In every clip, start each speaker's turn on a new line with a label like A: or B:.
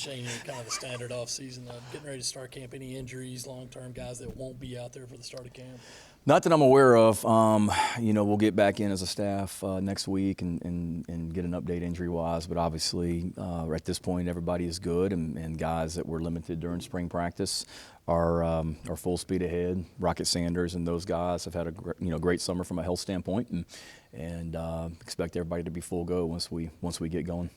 A: Shane, kind of the standard off-season, getting ready to start camp. Any injuries, long-term guys that won't be out there for the start of camp?
B: Not that I'm aware of. We'll get back in as a staff next week and get an update injury-wise. But obviously, at this point, everybody is good, and guys that were limited during spring practice are full speed ahead. Rocket Sanders and those guys have had a great summer from a health standpoint, and expect everybody to be full go once we get going.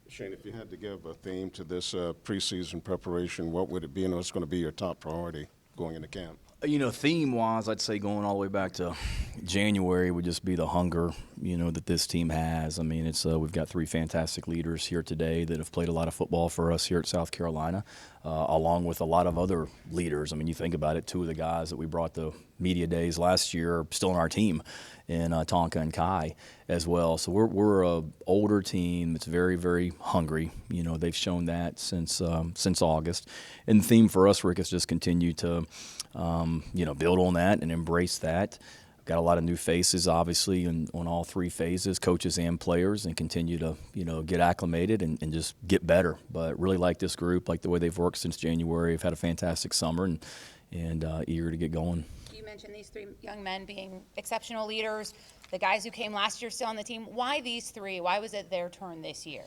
C: Shane, if you had to give a theme to this preseason preparation, what would it be, and what's going to be your top priority going into camp?
B: Theme-wise, I'd say going all the way back to January would just be the hunger, that this team has. I mean, it's we've got 3 fantastic leaders here today that have played a lot of football for us here at South Carolina, along with a lot of other leaders. I mean, you think about it, 2 of the guys that we brought to media days last year are still on our team, and Tonka and Kai as well. So we're a older team that's very, very hungry. They've shown that since August. And the theme for us, Rick, is just continue to build on that and embrace that. Got a lot of new faces, obviously, on all 3 phases, coaches and players, and continue to, get acclimated and just get better. But really like this group, like the way they've worked since January. They've had a fantastic summer and eager to get going.
D: You mentioned these 3 young men being exceptional leaders, the guys who came last year still on the team. Why these 3? Why was it their turn this year?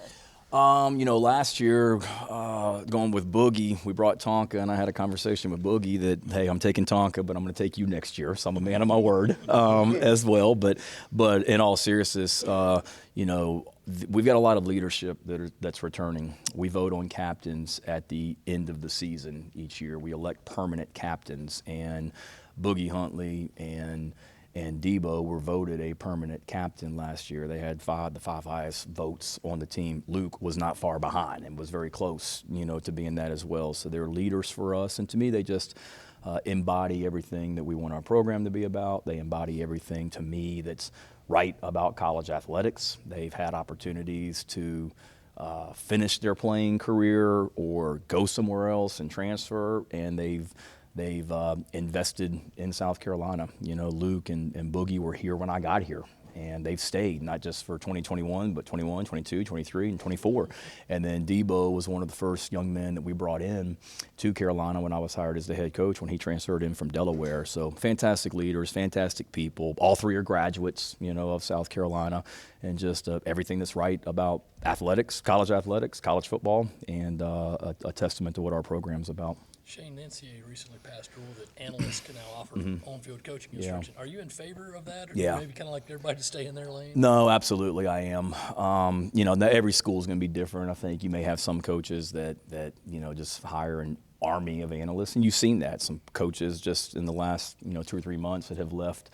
B: Last year, going with Boogie, we brought Tonka, and I had a conversation with Boogie that, hey, I'm taking Tonka, but I'm going to take you next year. So I'm a man of my word as well. But in all seriousness, we've got a lot of leadership that's returning. We vote on captains at the end of the season each year. We elect permanent captains, and Boogie Huntley and Debo were voted a permanent captain last year. They had the five highest votes on the team. Luke was not far behind and was very close, to being that as well. So they're leaders for us, and to me, they just embody everything that we want our program to be about. They embody everything, to me, that's right about college athletics. They've had opportunities to finish their playing career or go somewhere else and transfer, and they've invested in South Carolina. Luke and Boogie were here when I got here, and they've stayed, not just for 2021, but 21, 22, 23, and 24. And then Debo was one of the first young men that we brought in to Carolina when I was hired as the head coach when he transferred in from Delaware. So fantastic leaders, fantastic people. All 3 are graduates, of South Carolina, and just everything that's right about athletics, college football, and a testament to what our program's about.
A: Shane, the NCAA recently passed a rule that analysts can now offer on-field coaching instruction. Yeah. Are you in favor of that, or maybe kind of like everybody to stay in their lane?
B: No, absolutely, I am. Every school is going to be different. I think you may have some coaches that just hire an army of analysts, and you've seen that. Some coaches just in the last 2 or 3 months that have left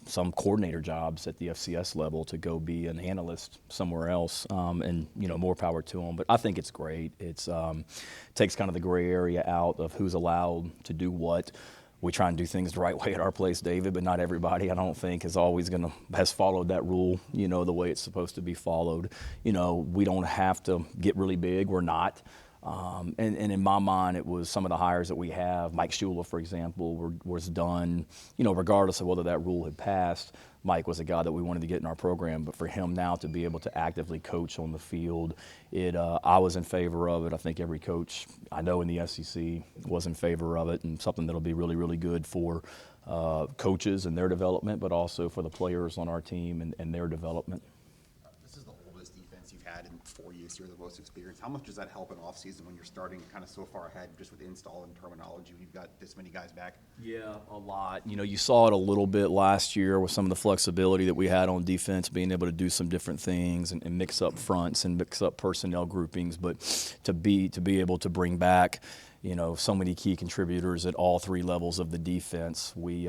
B: some coordinator jobs at the FCS level to go be an analyst somewhere else, and more power to them. But I think it's great. It's takes kind of the gray area out of who's allowed to do what. We try and do things the right way at our place, David, but not everybody, I don't think, has followed that rule, the way it's supposed to be followed. We don't have to get really big. We're not. And in my mind, it was some of the hires that we have. Mike Shula, for example, was done, regardless of whether that rule had passed. Mike was a guy that we wanted to get in our program, but for him now to be able to actively coach on the field, I was in favor of it. I think every coach I know in the SEC was in favor of it, and something that'll be really, really good for coaches and their development, but also for the players on our team and their development.
E: This is the oldest defense you've had in 4 years. You're the most experienced. How much does that help in off-season when you're starting kind of so far ahead just with install and terminology when you've got this many guys back?
B: Yeah, a lot. You saw it a little bit last year with some of the flexibility that we had on defense, being able to do some different things and mix up fronts and mix up personnel groupings. But to be able to bring back so many key contributors at all 3 levels of the defense. We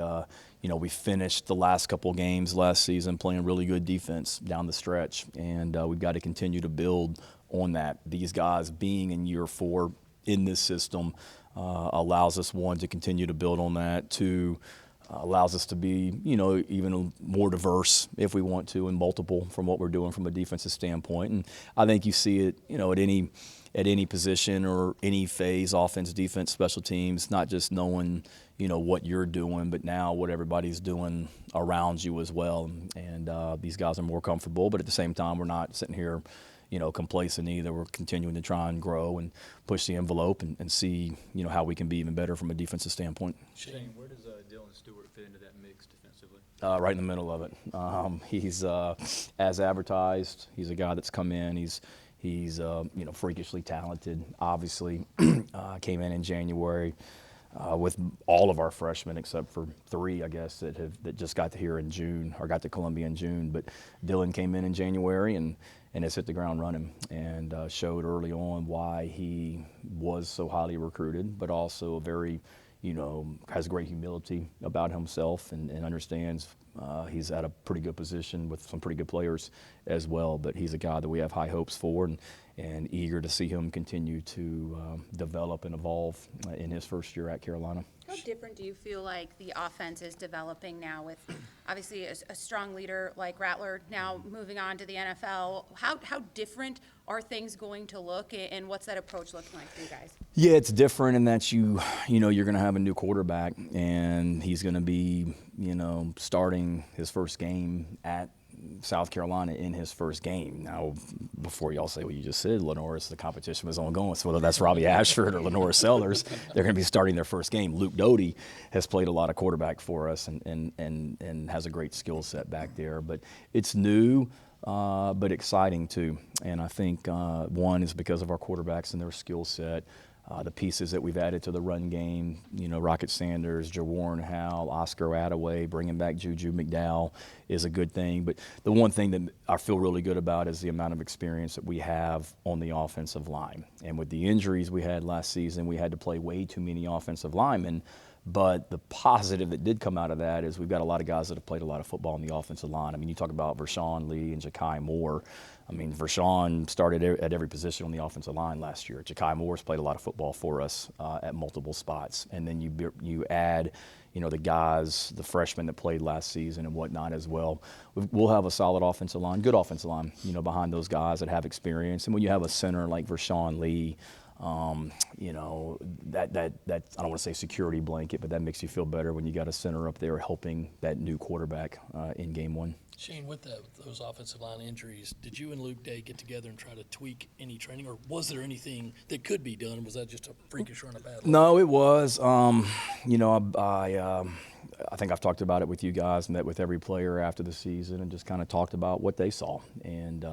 B: finished the last couple games last season playing really good defense down the stretch, and we've got to continue to build on that. These guys being in year 4 in this system allows us, 1, to continue to build on that, 2, allows us to be, even more diverse if we want to, and multiple from what we're doing from a defensive standpoint. And I think you see it, at any position or any phase, offense, defense, special teams, not just knowing, what you're doing, but now what everybody's doing around you as well. And these guys are more comfortable, but at the same time, we're not sitting here, complacent either. We're continuing to try and grow and push the envelope and see, how we can be even better from a defensive standpoint.
F: Shane, where does Dylan Stewart fit into that mix defensively?
B: Right in the middle of it. He's as advertised. He's a guy that's come in. He's freakishly talented. Obviously, came in January with all of our freshmen except for 3, I guess, that just got to here in June or got to Columbia in June. But Dylan came in January and has hit the ground running and showed early on why he was so highly recruited, but also very, has great humility about himself and understands he's at a pretty good position with some pretty good players as well. But he's a guy that we have high hopes for and eager to see him continue to develop and evolve in his first year at Carolina.
D: How different do you feel like the offense is developing now with obviously a strong leader like Rattler now moving on to the NFL? How different are things going to look, and what's that approach looking like for you guys?
B: Yeah, it's different in that you're going to have a new quarterback, and he's going to be, starting his first game at South Carolina in his first game. Now, before y'all say what you just said, LILOIS, the competition was ongoing. So whether that's Robbie Ashford or LILOIS Sellers, they're going to be starting their first game. Luke Doty has played a lot of quarterback for us and has a great skill set back there. But it's new, but exciting too. And I think one is because of our quarterbacks and their skill set. The pieces that we've added to the run game, Rocket Sanders, Jawarn Howell, Oscar Attaway, bringing back Juju McDowell is a good thing. But the one thing that I feel really good about is the amount of experience that we have on the offensive line. And with the injuries we had last season, we had to play way too many offensive linemen. But the positive that did come out of that is we've got a lot of guys that have played a lot of football on the offensive line. I mean, you talk about Vershawn Lee and Ja'Kai Moore. I mean, Vershawn started at every position on the offensive line last year. Ja'Kai Moore's played a lot of football for us at multiple spots. And then you add, the guys, the freshmen that played last season and whatnot as well. We'll have a solid offensive line, good offensive line, behind those guys that have experience. And when you have a center like Vershawn Lee, that I don't want to say security blanket, but that makes you feel better when you got a center up there helping that new quarterback in game one.
A: Shane, with those offensive line injuries, did you and Luke Day get together and try to tweak any training, or was there anything that could be done? Was that just a freakish run of bad luck?
B: No, it was. I think I've talked about it with you guys, met with every player after the season and just kind of talked about what they saw and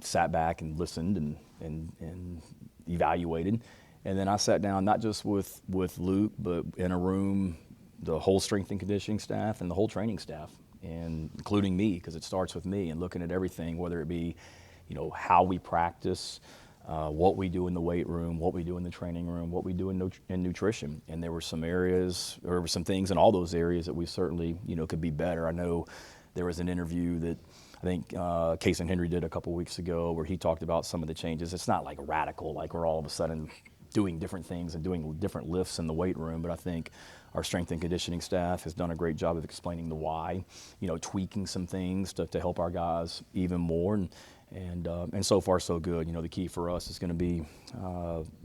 B: sat back and listened and evaluated. And then I sat down not just with Luke, but in a room, the whole strength and conditioning staff and the whole training staff, and including me, because it starts with me, and looking at everything, whether it be, how we practice, what we do in the weight room, what we do in the training room, what we do in nutrition. And there were some areas, or some things in all those areas that we certainly, could be better. I know there was an interview that I think Casey Henry did a couple weeks ago where he talked about some of the changes. It's not like radical, like we're all of a sudden doing different things and doing different lifts in the weight room, but I think our strength and conditioning staff has done a great job of explaining the why, tweaking some things to help our guys even more, and so far so good. The key for us is going to be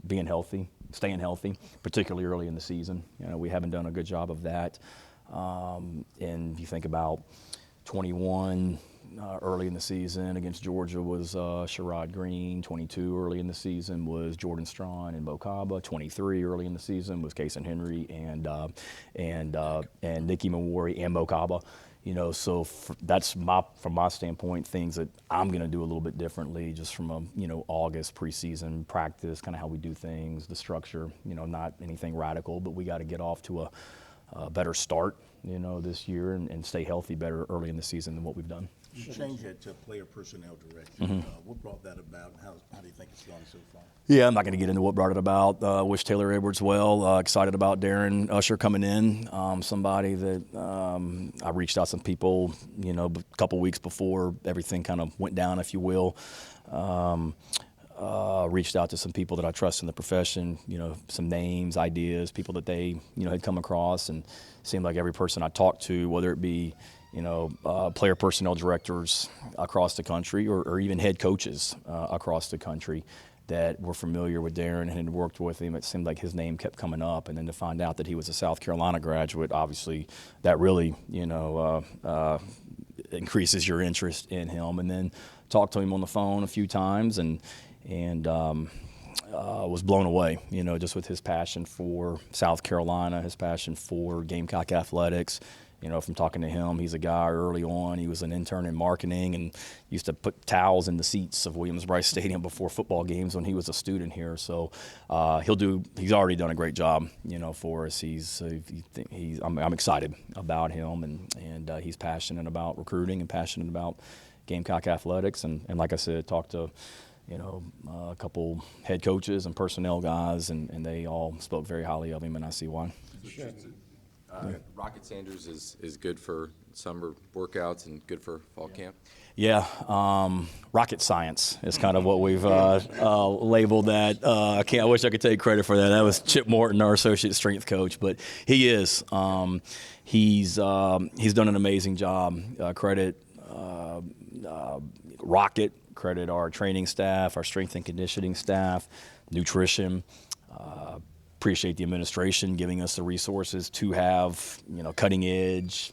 B: being healthy, staying healthy, particularly early in the season. We haven't done a good job of that, and you think about 21. Early in the season against Georgia was Sherrod Green. 22 early in the season was Jordan Strawn and Mo Kaba. 23 early in the season was Casey Henry and Nicky Mawari and Mo Kaba. So that's from my standpoint, things that I'm going to do a little bit differently, just from a August preseason practice, kind of how we do things, the structure. Not anything radical, but we got to get off to a better start, this year and stay healthy better early in the season than what we've done.
G: You changed it to player personnel director. What brought that about, and how do you think it's gone so far?
B: Yeah, I'm not going to get into what brought it about. Wish Taylor Edwards well. Excited about Darren Usher coming in. Somebody that I reached out to some people, a couple weeks before everything kind of went down, if you will. Reached out to some people that I trust in the profession, some names, ideas, people that they, had come across, and it seemed like every person I talked to, whether it be player personnel directors across the country or even head coaches across the country that were familiar with Darren and had worked with him, it seemed like his name kept coming up. And then to find out that he was a South Carolina graduate, obviously that really, increases your interest in him. And then talked to him on the phone a few times, and was blown away, just with his passion for South Carolina, his passion for Gamecock athletics. From talking to him, he's a guy early on. He was an intern in marketing and used to put towels in the seats of Williams-Brice Stadium before football games when he was a student here. So he's already done a great job, for us. I'm excited about him, and he's passionate about recruiting and passionate about Gamecock athletics. And like I said, talked to a couple head coaches and personnel guys, and they all spoke very highly of him, and I see why.
H: Rocket Sanders is good for summer workouts and good for fall camp?
B: Yeah, rocket science is kind of what we've labeled that. I wish I could take credit for that. That was Chip Morton, our associate strength coach, but he is. He's done an amazing job. Credit Rocket, credit our training staff, our strength and conditioning staff, nutrition. Appreciate the administration giving us the resources to have, cutting edge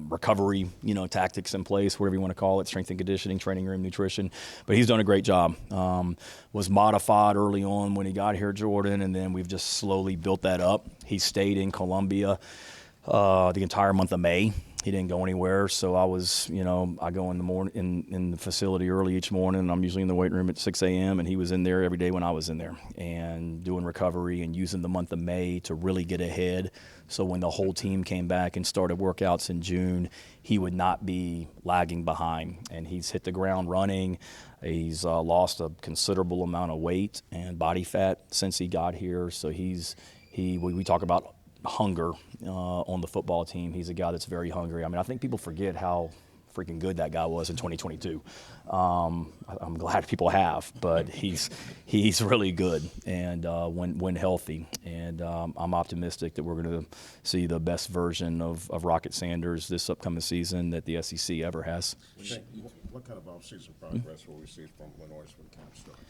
B: recovery, tactics in place, whatever you want to call it, strength and conditioning, training room, nutrition. But he's done a great job. Was modified early on when he got here, Jordan, and then we've just slowly built that up. He stayed in Columbia the entire month of May. He didn't go anywhere, so I was, I go in the morning in the facility early each morning. I'm usually in the weight room at 6 a.m., and he was in there every day when I was in there and doing recovery and using the month of May to really get ahead. So when the whole team came back and started workouts in June, he would not be lagging behind. And he's hit the ground running. He's lost a considerable amount of weight and body fat since he got here. So we talk about hunger on the football team. He's a guy that's very hungry. I mean, I think people forget how freaking good that guy was in 2022. I'm glad people have, but he's really good and when healthy. And I'm optimistic that we're going to see the best version of Rocket Sanders this upcoming season that the SEC ever has.
C: What kind of off-season progress will we see from LILOIS when camp starts?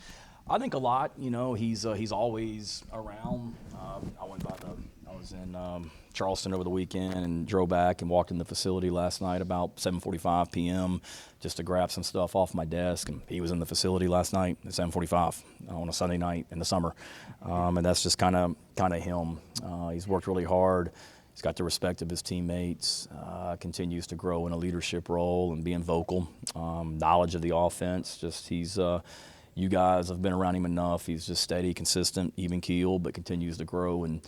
B: I think a lot. He's always around. I was in Charleston over the weekend and drove back and walked in the facility last night about 7:45 p.m. just to grab some stuff off my desk. And he was in the facility last night at 7:45 on a Sunday night in the summer, and that's just kind of him. He's worked really hard. He's got the respect of his teammates. Continues to grow in a leadership role and being vocal. Knowledge of the offense. You guys have been around him enough. He's just steady, consistent, even keel, but continues to grow in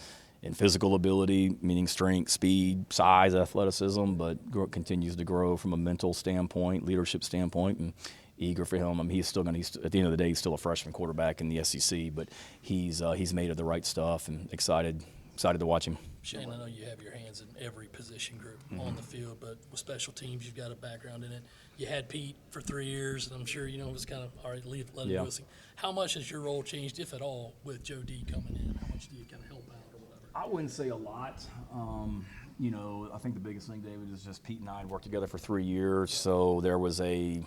B: physical ability, meaning strength, speed, size, athleticism, but continues to grow from a mental standpoint, leadership standpoint, and eager for him. I mean, at the end of the day, he's still a freshman quarterback in the SEC, but he's made of the right stuff and excited to watch him.
A: Shane, I know you have your hands in every position group on the field, but with special teams, you've got a background in it. You had Pete for 3 years, and I'm sure, it was kind of, all right, let him do this. How much has your role changed, if at all, with Joe D coming in? How much do you kind of help out or whatever?
B: I wouldn't say a lot. I think the biggest thing, David, is just Pete and I had worked together for 3 years, so there was a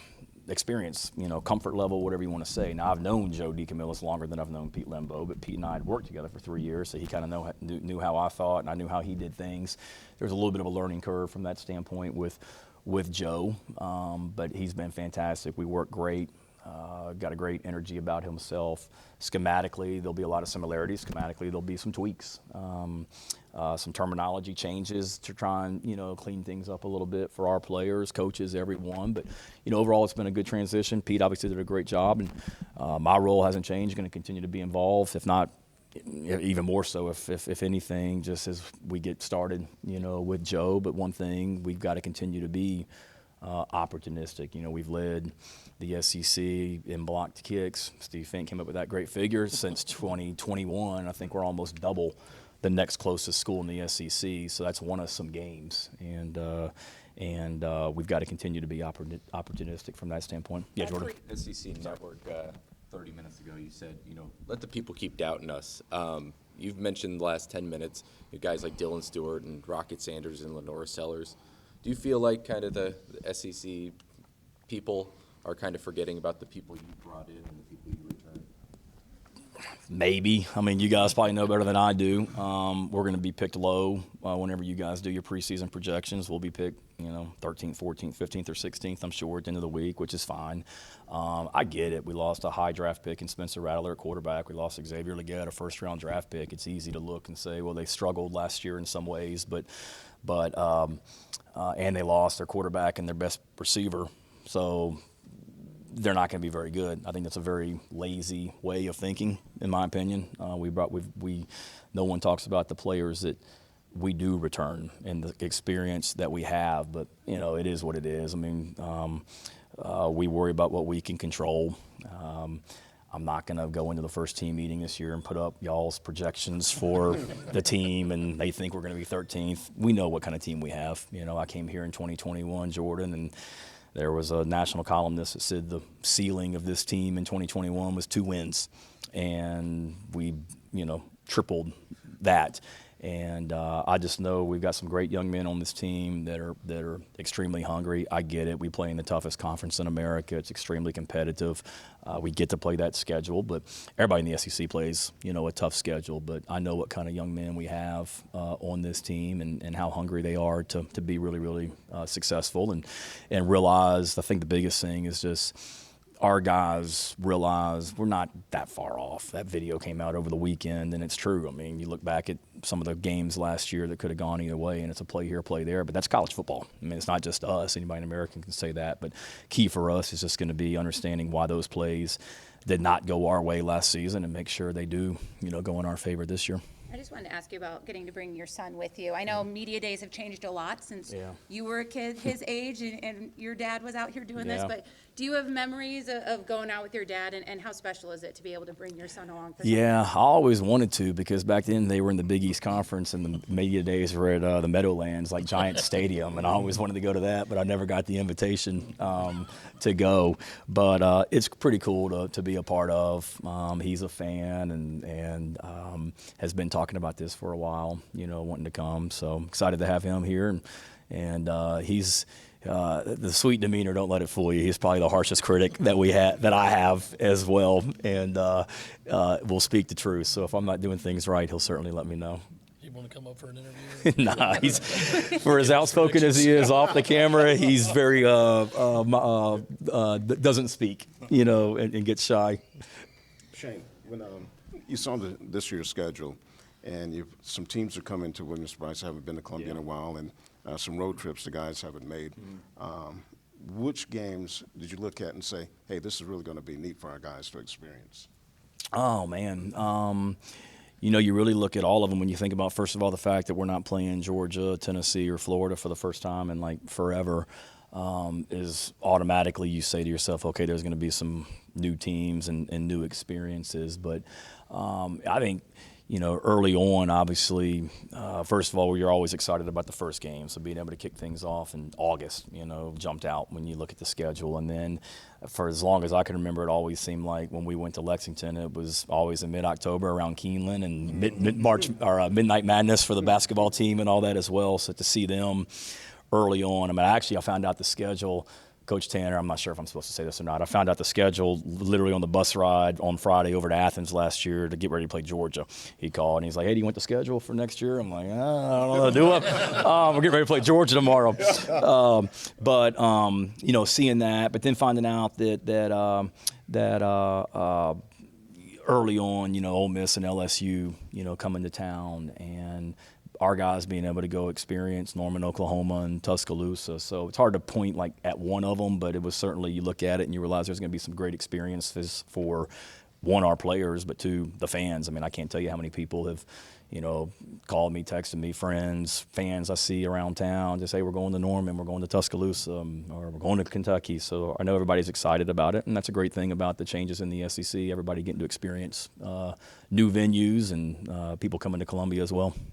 B: experience, comfort level, whatever you want to say. Now, I've known Joe DeCamillis longer than I've known Pete Lembo, but Pete and I had worked together for 3 years, so he kind of knew how I thought, and I knew how he did things. There was a little bit of a learning curve from that standpoint with Joe, but he's been fantastic. We work great. Got a great energy about himself. Schematically, there'll be a lot of similarities. Schematically, there'll be some tweaks, some terminology changes to try and, clean things up a little bit for our players, coaches, everyone. But, overall, it's been a good transition. Pete obviously did a great job, and my role hasn't changed. Going to continue to be involved, if not even more so, if anything, just as we get started, with Joe. But one thing, we've got to continue to be opportunistic. We've led the SEC in blocked kicks. Steve Fink came up with that great figure. Since 2021, I think we're almost double the next closest school in the SEC. So that's won us some games, and we've got to continue to be opportunistic from that standpoint. Yeah, Jordan.
H: SEC Network, 30 minutes ago, you said, let the people keep doubting us. You've mentioned the last 10 minutes, guys like Dylan Stewart and Rocket Sanders and Lenora Sellers. Do you feel like kind of the SEC people are kind of forgetting about the people you brought in and the people you returned?
B: Maybe. I mean, you guys probably know better than I do. We're going to be picked low whenever you guys do your preseason projections. We'll be picked, 13th, 14th, 15th, or 16th, I'm sure, at the end of the week, which is fine. I get it. We lost a high draft pick in Spencer Rattler at quarterback. We lost Xavier Legette, a first-round draft pick. It's easy to look and say, well, they struggled last year in some ways, but and they lost their quarterback and their best receiver. So they're not going to be very good. I think that's a very lazy way of thinking, in my opinion. No one talks about the players that we do return and the experience that we have, but it is what it is. I mean, we worry about what we can control. I'm not going to go into the first team meeting this year and put up y'all's projections for the team, and they think we're going to be 13th. We know what kind of team we have. I came here in 2021, Jordan, and there was a national columnist that said the ceiling of this team in 2021 was 2 wins, and we, tripled that. And I just know we've got some great young men on this team that are extremely hungry. I get it. We play in the toughest conference in America. It's extremely competitive. We get to play that schedule, but everybody in the SEC plays, a tough schedule. But I know what kind of young men we have on this team and how hungry they are to be really, really successful and realize. I think the biggest thing is just our guys realize we're not that far off. That video came out over the weekend, and it's true. I mean, you look back at some of the games last year that could have gone either way, and it's a play here, play there, but that's college football. I mean, it's not just us. Anybody in America can say that, but key for us is just going to be understanding why those plays did not go our way last season and make sure they do, go in our favor this year.
D: I just wanted to ask you about getting to bring your son with you. I know media days have changed a lot since you were a kid his age and your dad was out here doing this, but do you have memories of going out with your dad, and how special is it to be able to bring your son along?
B: Yeah, I always wanted to, because back then they were in the Big East Conference and the media days were at the Meadowlands, like Giant Stadium, and I always wanted to go to that, but I never got the invitation to go. But it's pretty cool to be a part of. He's a fan and has been talking about this for a while, wanting to come. So excited to have him here, and he's. The sweet demeanor, don't let it fool you. He's probably the harshest critic that I have as well, and will speak the truth. So if I'm not doing things right, he'll certainly let me know.
A: You want to come up for an interview?
B: Nah, he's for as outspoken as he is off the camera. He's very doesn't speak, and gets shy.
C: Shane, when you saw this year's schedule, and some teams are coming to Williams-Brice, haven't been to Columbia in a while, and some road trips the guys haven't made. Which games did you look at and say, hey, this is really going to be neat for our guys to experience?
B: Oh, man. You really look at all of them when you think about, first of all, the fact that we're not playing Georgia, Tennessee, or Florida for the first time in, forever. Is automatically you say to yourself, okay, there's going to be some new teams and new experiences. But I think, early on, obviously, first of all, you're always excited about the first game. So being able to kick things off in August, jumped out when you look at the schedule. And then for as long as I can remember, it always seemed like when we went to Lexington, it was always in mid-October around Keeneland and mid-March or Midnight Madness for the basketball team and all that as well. So to see them early on, I found out the schedule. Coach Tanner, I'm not sure if I'm supposed to say this or not. I found out the schedule literally on the bus ride on Friday over to Athens last year to get ready to play Georgia. He called and he's like, hey, do you want the schedule for next year? I'm like, I don't know, do it. We're getting ready to play Georgia tomorrow. Seeing that, but then finding out that early on, Ole Miss and LSU, coming to town, and our guys being able to go experience Norman, Oklahoma, and Tuscaloosa. So it's hard to point at one of them, but it was certainly, you look at it and you realize there's going to be some great experiences for, one, our players, but two, the fans. I can't tell you how many people have, called me, texted me, friends, fans I see around town, just say, we're going to Norman, we're going to Tuscaloosa, or we're going to Kentucky. So I know everybody's excited about it, and that's a great thing about the changes in the SEC, everybody getting to experience new venues and people coming to Columbia as well.